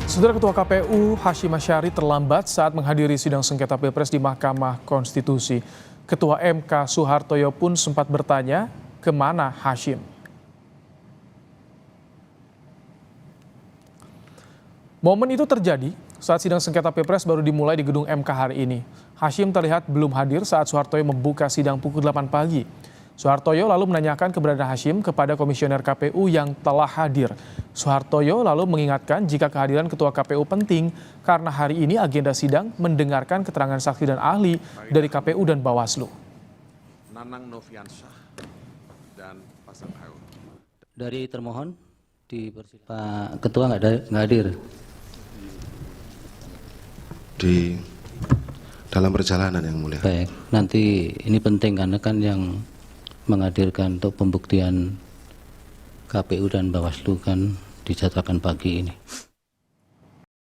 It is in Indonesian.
Saudara Ketua KPU Hashim Asyari terlambat saat menghadiri sidang sengketa Pilpres di Mahkamah Konstitusi. Ketua MK Soehartoyo pun sempat bertanya, kemana Hashim? Momen itu terjadi saat sidang sengketa Pilpres baru dimulai di gedung MK hari ini. Hashim terlihat belum hadir saat Soehartoyo membuka sidang pukul 8 pagi. Soehartoyo lalu menanyakan keberadaan Hashim kepada komisioner KPU yang telah hadir. Soehartoyo lalu mengingatkan jika kehadiran Ketua KPU penting karena hari ini agenda sidang mendengarkan keterangan saksi dan ahli dari KPU dan Bawaslu. Nanang Noviansyah dan Pasang Harun. Dari termohon, Pak Ketua nggak hadir. Di dalam perjalanan yang mulia. Baik, nanti ini penting karena kan yang menghadirkan untuk pembuktian KPU dan Bawaslu kan dijadwalkan pagi ini.